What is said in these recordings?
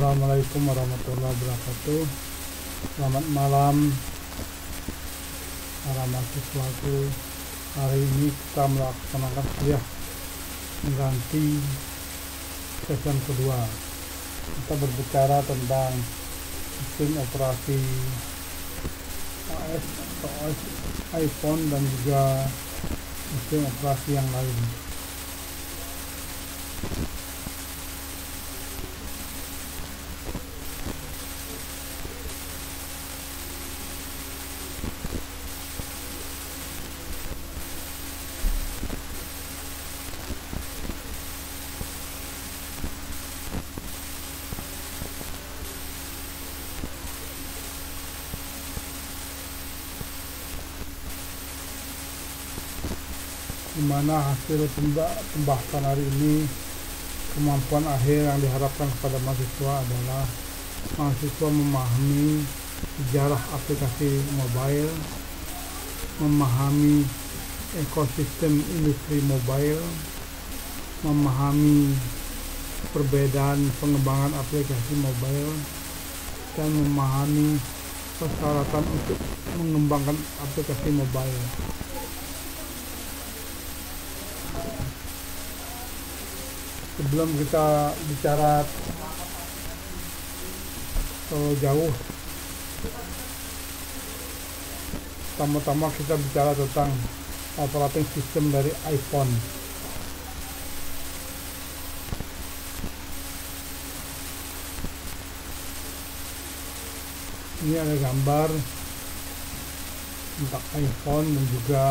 Assalamualaikum warahmatullahi wabarakatuh. Selamat malam para mahasiswaku. Hari ini kita melaksanakan kuliah mengganti session kedua. Kita berbicara tentang sistem operasi OS atau OS iPhone dan juga sistem operasi yang lain. Di mana hasil pembahasan hari ini, kemampuan akhir yang diharapkan kepada mahasiswa adalah mahasiswa memahami sejarah aplikasi mobile, memahami ekosistem industri mobile, memahami perbedaan pengembangan aplikasi mobile, dan memahami persyaratan untuk mengembangkan aplikasi mobile. Sebelum kita bicara terlalu jauh, pertama-tama kita bicara tentang operating system dari iPhone. Ini ada gambar tentang iPhone dan juga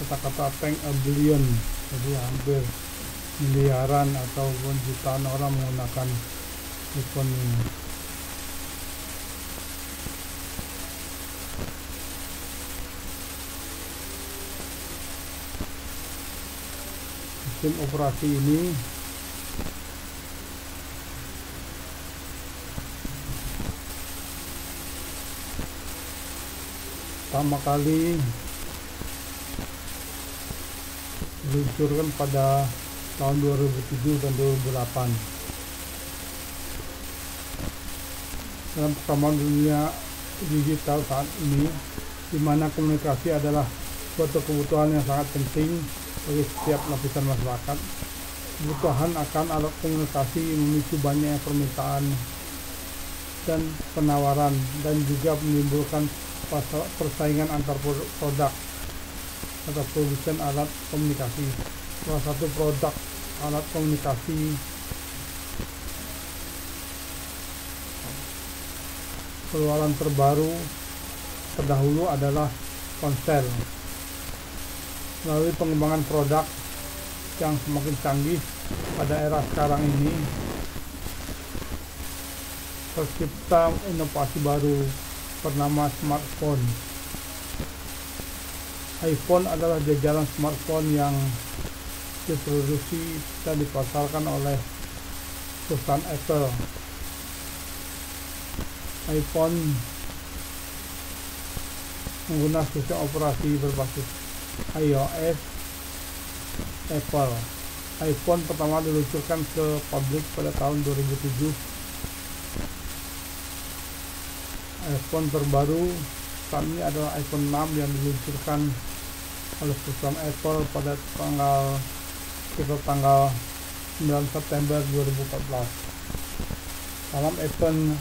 kata-kata 10 billion, jadi hampir miliaran ataupun jutaan orang menggunakan iPhone ini. Sistem operasi ini pertama kali diluncurkan pada tahun 2007 dan 2008 dalam perkembangan dunia digital saat ini, di mana komunikasi adalah suatu kebutuhan yang sangat penting bagi setiap lapisan masyarakat. Kebutuhan akan alat komunikasi memicu banyak permintaan dan penawaran, dan juga menimbulkan persaingan antar produk atau produsen alat komunikasi. Salah satu produk alat komunikasi keluaran terbaru terdahulu adalah ponsel. Melalui pengembangan produk yang semakin canggih pada era sekarang ini, tercipta inovasi baru bernama smartphone. iPhone adalah jajaran smartphone yang diproduksi dan dipasarkan oleh perusahaan Apple. iPhone menggunakan sistem operasi berbasis iOS Apple. iPhone pertama diluncurkan ke publik pada tahun 2007. iPhone terbaru saat ini adalah iPhone 6 yang diluncurkan oleh perusahaan Apple pada tanggal 9 September 2014. Salam event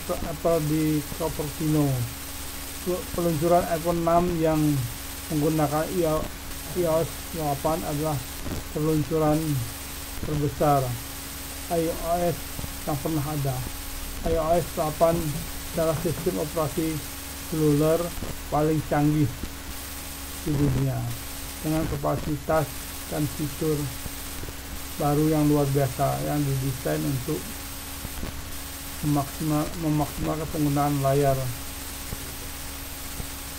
Apple di Cupertino. Peluncuran iPhone 6 yang menggunakan iOS 8 adalah peluncuran terbesar iOS yang pernah ada. iOS 8 adalah sistem operasi seluler paling canggih di dunia, dengan kapasitas dan fitur baru yang luar biasa yang didesain untuk memaksimalkan penggunaan layar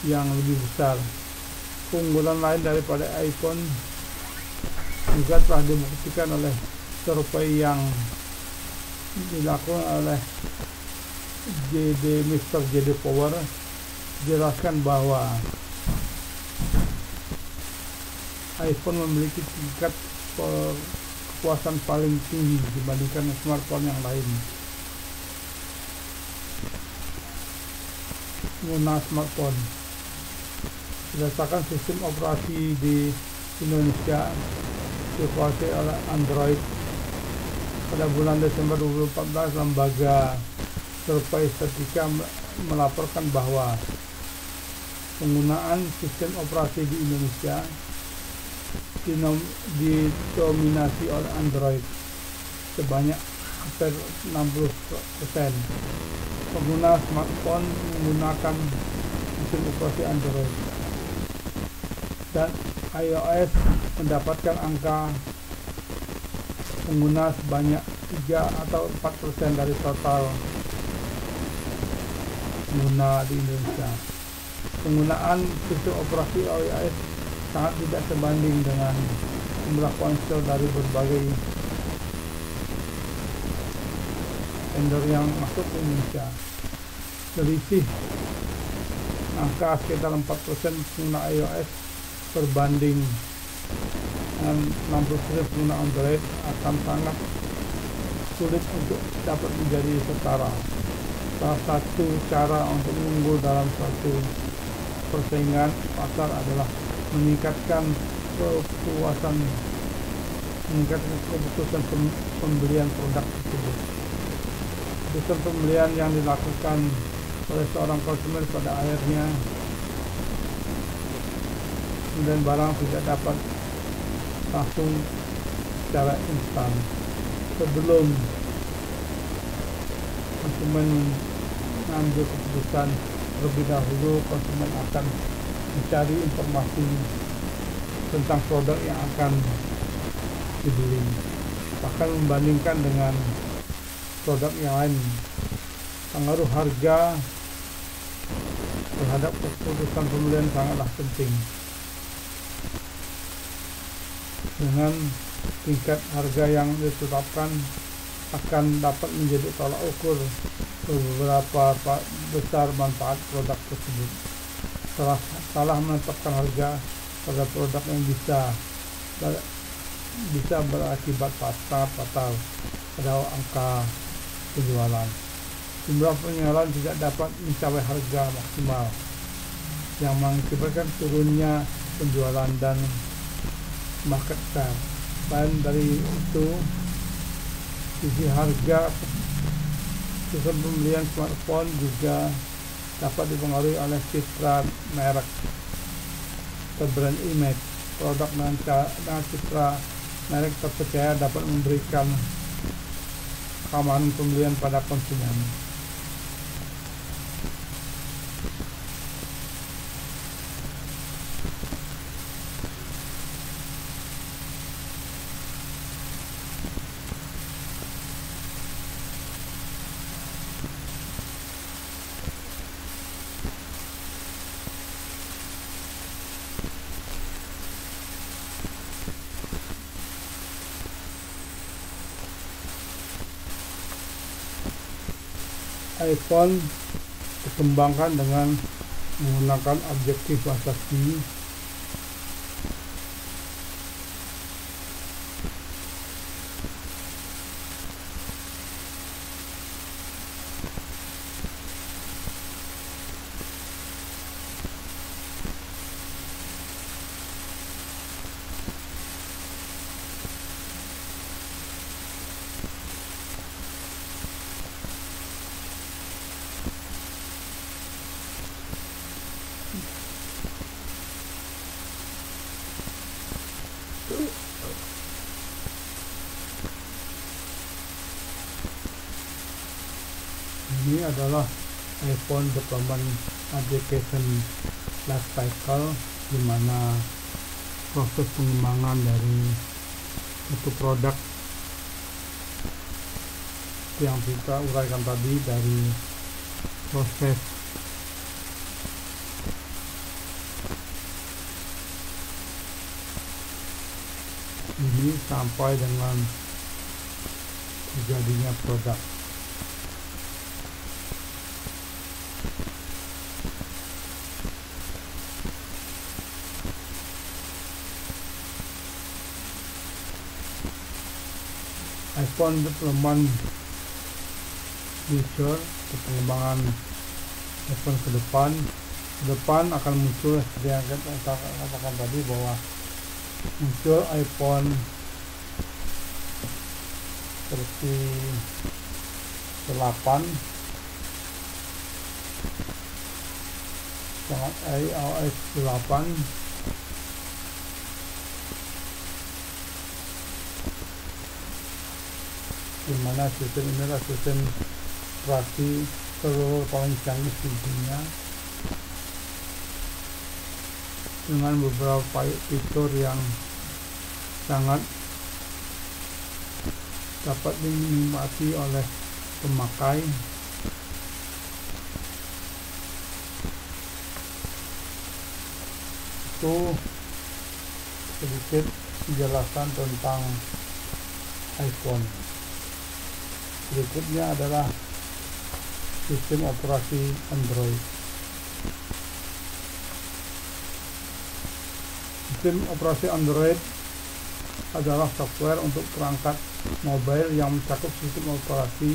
yang lebih besar. Keunggulan lain daripada iPhone juga telah dibuktikan oleh survei yang dilakukan oleh Mr. JD Power. Jelaskan bahwa iPhone memiliki tingkat kepuasan paling tinggi dibandingkan smartphone yang lain. Pengguna smartphone berdasarkan sistem operasi di Indonesia dikuasai oleh Android. Pada bulan Desember 2014, lembaga survei statistika melaporkan bahwa penggunaan sistem operasi di Indonesia didominasi oleh Android sebanyak hampir 60%. Pengguna smartphone menggunakan sistem operasi Android, dan iOS mendapatkan angka pengguna sebanyak 3 atau 4% dari total pengguna di Indonesia. Penggunaan sistem operasi iOS sangat tidak sebanding dengan jumlah ponsel dari berbagai vendor yang masuk ke Indonesia. Selisih angka sekitar 4% pengguna iOS berbanding dengan 60% pengguna Android akan sangat sulit untuk dapat menjadi setara. Salah satu cara untuk unggul dalam suatu persaingan pasar adalah meningkatkan kepuasan, meningkatkan keputusan pembelian produk tersebut. Keputusan pembelian yang dilakukan oleh seorang konsumen pada akhirnya, kemudian barang tidak dapat langsung secara instan. Sebelum konsumen mengambil keputusan, terlebih dahulu konsumen akan mencari informasi tentang produk yang akan dibeli, bahkan membandingkan dengan produk yang lain. Pengaruh harga terhadap keputusan pembelian sangatlah penting. Dengan tingkat harga yang ditetapkan akan dapat menjadi tolak ukur beberapa besar manfaat produk tersebut. Salah menetapkan harga pada produk yang bisa berakibat fatal pada angka penjualan. Jumlah penjualan tidak dapat mencapai harga maksimal, yang mengakibatkan turunnya penjualan dan market share. Selain dari itu, sisi harga sistem pembelian smartphone juga dapat dipengaruhi oleh citra merek atau brand image. Produk dengan citra merek terpercaya dapat memberikan keamanan pembelian pada konsumen. iPhone dikembangkan dengan menggunakan objektif Wazaki ini adalah iPhone Development Application Life Cycle, di mana proses pengembangan dari satu produk yang kita uraikan tadi, dari proses ini sampai dengan terjadinya produk. iPhone development future, pengembangan iPhone ke depan akan muncul seperti yang kita katakan tadi, bahwa muncul iPhone versi 8 dengan iOS 8 dimana sistem ini adalah sistem operasi seluruh paling canggih di dunia dengan beberapa fitur yang sangat dapat dinikmati oleh pemakai. Itu sedikit penjelasan tentang iPhone. Berikutnya adalah sistem operasi Android. Sistem operasi Android adalah software untuk perangkat mobile yang mencakup sistem operasi,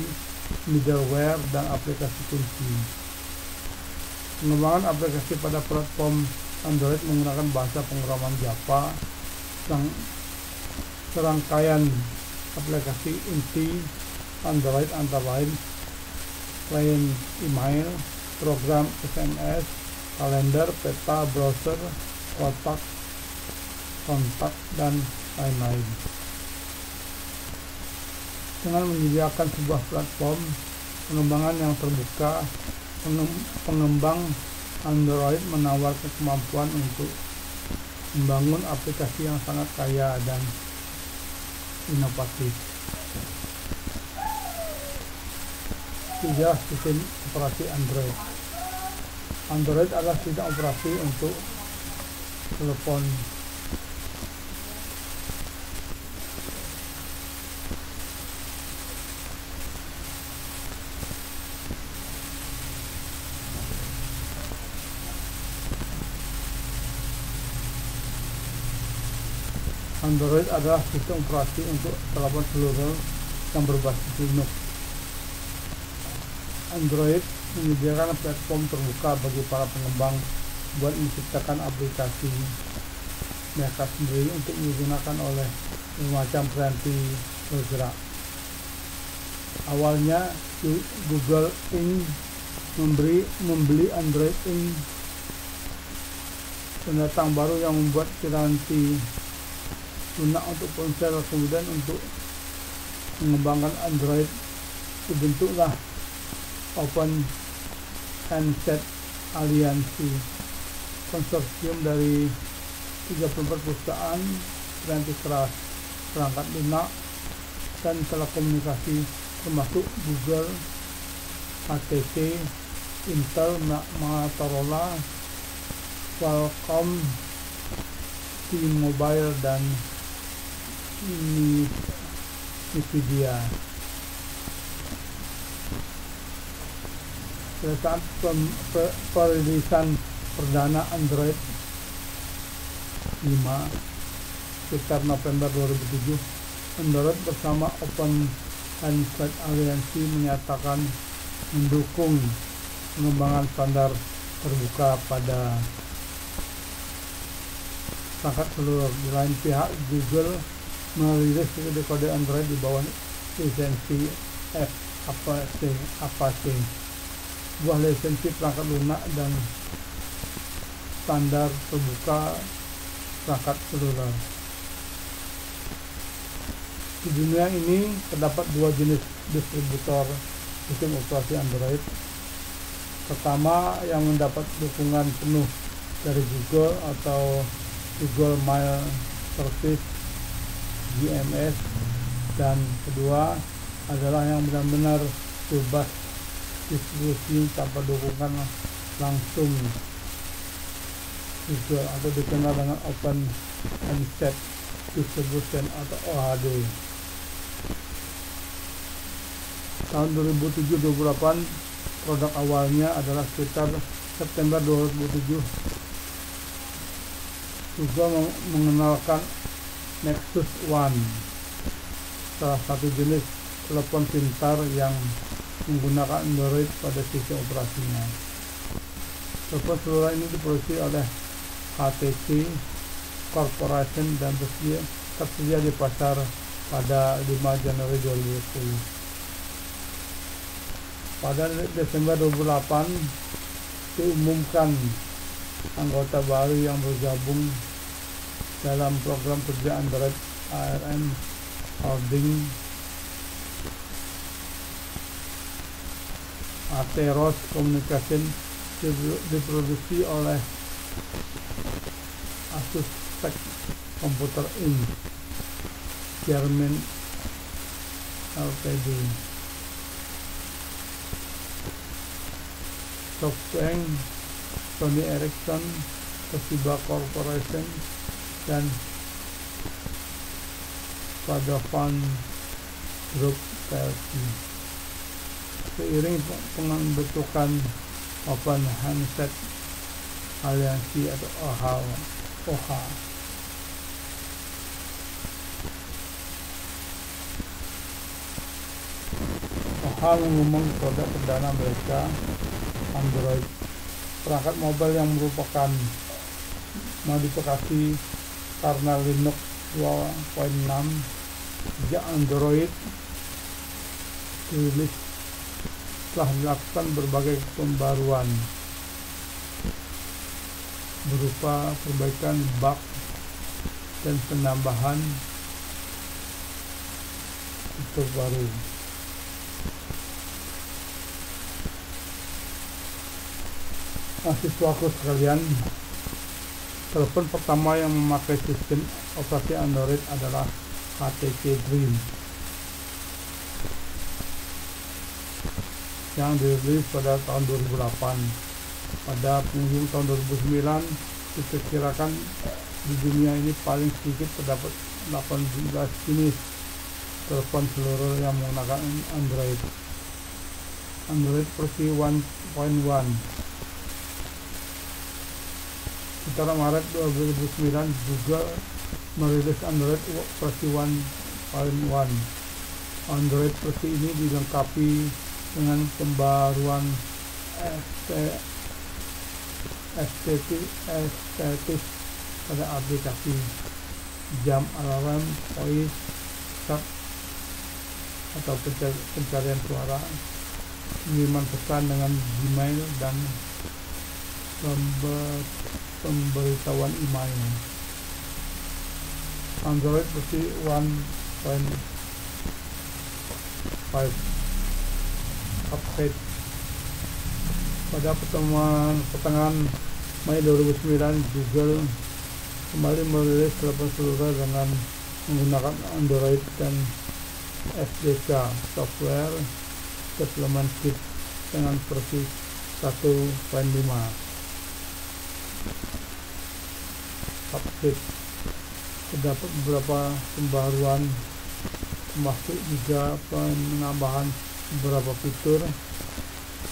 middleware, dan aplikasi kunci. Pengembangan aplikasi pada platform Android menggunakan bahasa pemrograman Java. Serangkaian aplikasi inti Android antara lain klien email, program SMS, kalender, peta, browser, kontak, dan lain-lain. Dengan menyediakan sebuah platform pengembangan yang terbuka, pengembang Android menawarkan kemampuan untuk membangun aplikasi yang sangat kaya dan inovatif. Tiga, sistem operasi Android. Android adalah sistem operasi untuk telepon Android adalah sistem operasi untuk telepon seluler yang berbasis Linux. Android menyediakan platform terbuka bagi para pengembang buat menciptakan aplikasi mereka sendiri untuk digunakan oleh bermacam peranti bergerak. Awalnya Google Inc. membeli Android Inc. pendatang baru yang membuat piranti lunak untuk ponsel. Kemudian untuk mengembangkan Android dibentuklah Open Handset Alliance, konsorsium dari 34 perusahaan piranti keras, perangkat lunak, dan telekomunikasi termasuk Google, HTC, Intel, Motorola, Qualcomm, T-Mobile, dan Nvidia. Pada saat perilisan perdana Android 5 sekitar November 2007, Android bersama Open Handset Alliance menyatakan mendukung pengembangan standar terbuka pada perangkat seluler. Di lain pihak, Google merilis kode Android di bawah lisensi Apache, sebuah lisensi perangkat lunak dan standar terbuka perangkat seluler. Di dunia ini terdapat dua jenis distributor sistem operasi Android. Pertama, yang mendapat dukungan penuh dari Google atau Google Mail Service (GMS), dan kedua adalah yang benar-benar bebas distribusi tanpa dukungan langsung Google, atau dikenal dengan Open Handset Distribution atau OHD. Tahun 2007-2008 produk awalnya adalah sekitar September 2007. Google mengenalkan Nexus One salah satu jenis telepon pintar yang menggunakan Android pada sistem operasinya. Telepon seluler ini diproduksi oleh HTC Corporation dan tersedia di pasar pada 5 Januari 2020. Pada Desember 2008 diumumkan anggota baru yang bergabung dalam program kerja Android ARM Holding, Atheros Communication, diproduksi oleh Asus Tech Computer Inc. Jerman Ltd. SoftBank, Sony Ericsson, Toshiba Corporation, dan Vodafone Group plc. Seiring pembentukan Open Handset Alliance atau OHA, OHA mengumumkan produk perdana mereka, Android, perangkat mobile yang merupakan modifikasi karena Linux 2.6. Sejak Android dirilis telah dilakukan berbagai pembaruan berupa perbaikan bug dan penambahan fitur baru. Mahasiswaku sekalian, telepon pertama yang memakai sistem operasi Android adalah HTC Dream yang dirilis pada tahun 2008. Pada penghujung tahun 2009, diperkirakan di dunia ini paling sedikit terdapat 18 jenis telepon seluler yang menggunakan Android versi 1.1. Sekitar Maret 2009, Google merilis Android versi 1.1. Android versi ini dilengkapi dengan pembaruan estetis pada aplikasi jam, alarm, voice chat atau pencarian suara, pengiriman pesan dengan Gmail, dan pemberitahuan email. Android versi 1.5 update. Pada pertengahan Mei 2009, Google kembali merilis telepon seluler dengan menggunakan Android dan SDK Software Development Kit dengan versi 1.5 update. Terdapat beberapa pembaruan, termasuk juga penambahan beberapa fitur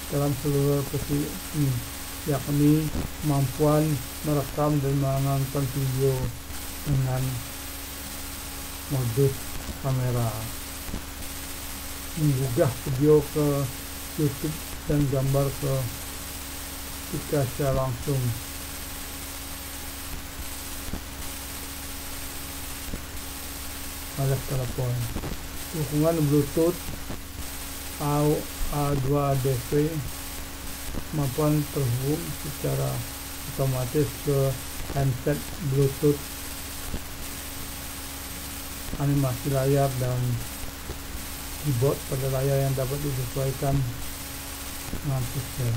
dalam seluler versi ini, yakni kemampuan merekam dan menonton video dengan modus kamera, menggugah video ke YouTube dan gambar ke secara langsung, oleh telepon, dukungan Bluetooth A2DC, kemampuan terhubung secara otomatis ke handset Bluetooth, animasi layar dan keyboard pada layar yang dapat disesuaikan dengan sistem.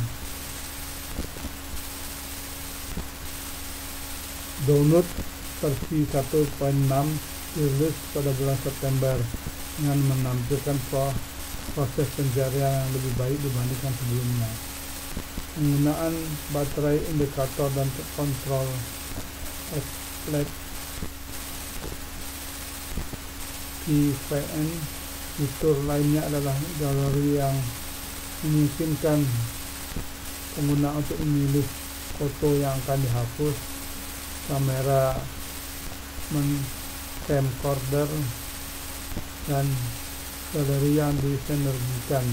Download versi 1.6 dirilis pada bulan September dengan menampilkan proses pencarian yang lebih baik dibandingkan sebelumnya. Penggunaan baterai, indikator, dan kontrol X-Plate PVN. Fitur lainnya adalah galeri yang memungkinkan pengguna untuk memilih foto yang akan dihapus, kamera camcorder, dan galeri yang disinergikan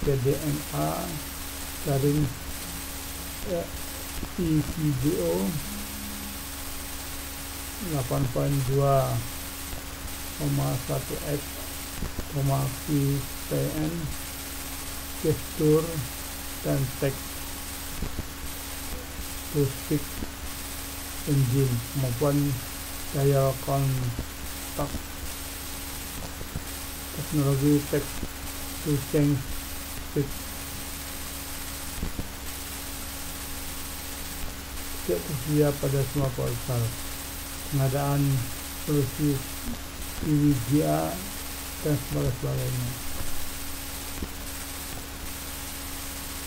CDMA garing eVideo 8.2,1x, VPN, gestur, dan text to speak engine maupun daya kontak teknologi text to change speech. Tidak tersedia pada semua ponsel. Pengadaan solusi VGA dan sebagainya.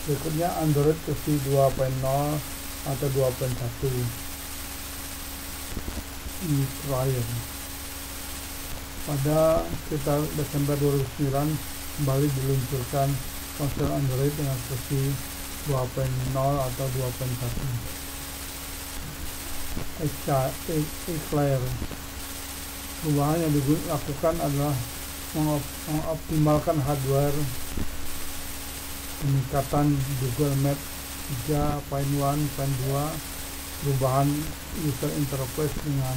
Berikutnya Android versi 2.0 atau 2.1 e-trial. Pada sekitar Desember 2009 kembali diluncurkan ponsel Android dengan versi 2.0 atau 2.1 e-trial. Perubahan yang dilakukan adalah mengoptimalkan hardware, peningkatan Google Maps 3.1.2, perubahan user interface dengan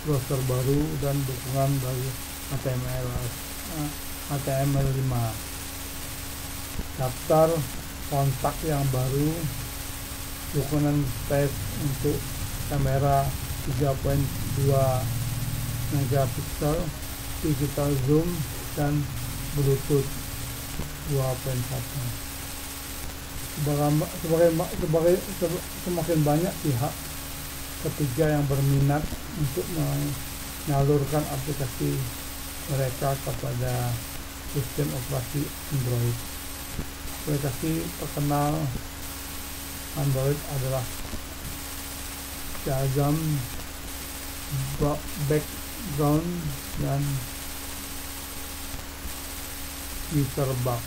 browser baru, dan dukungan bagi HTML5. Daftar kontak yang baru, dukungan space untuk kamera 3.2 megapiksel, digital zoom, dan Bluetooth 2.1. Semakin banyak pihak ketiga yang berminat untuk menyalurkan aplikasi mereka kepada sistem operasi Android. Aplikasi terkenal Android adalah Shazam, Background, dan Jitterbug.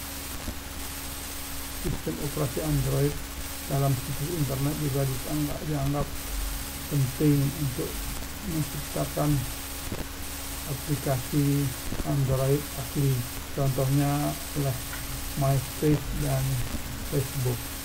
Sistem operasi Android dalam situs internet juga dianggap penting untuk menciptakan aplikasi Android asli, contohnya oleh MySpace dan Facebook.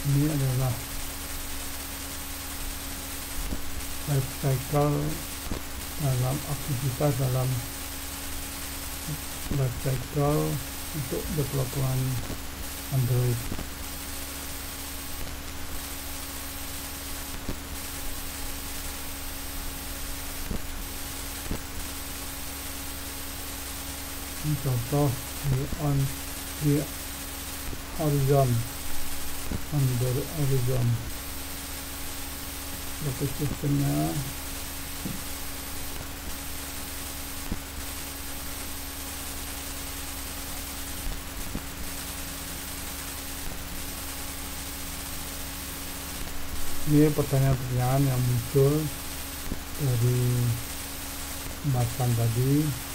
Ini adalah life cycle dalam aktivitas dalam life cycle untuk development Android. Ini contoh di Horizon, dapat sistemnya. Ini pertanyaan-pertanyaan yang muncul dari pembahasan tadi.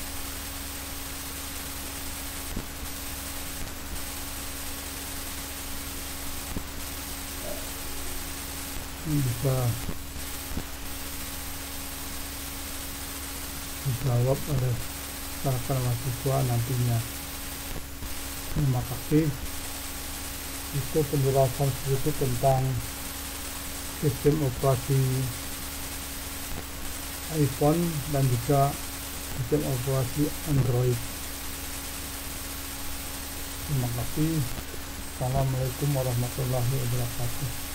Bisa dijawab oleh para mahasiswa nantinya. Terima kasih. Itu penjelasan sedikit tentang sistem operasi iPhone dan juga sistem operasi Android. Terima kasih. Assalamualaikum warahmatullahi wabarakatuh.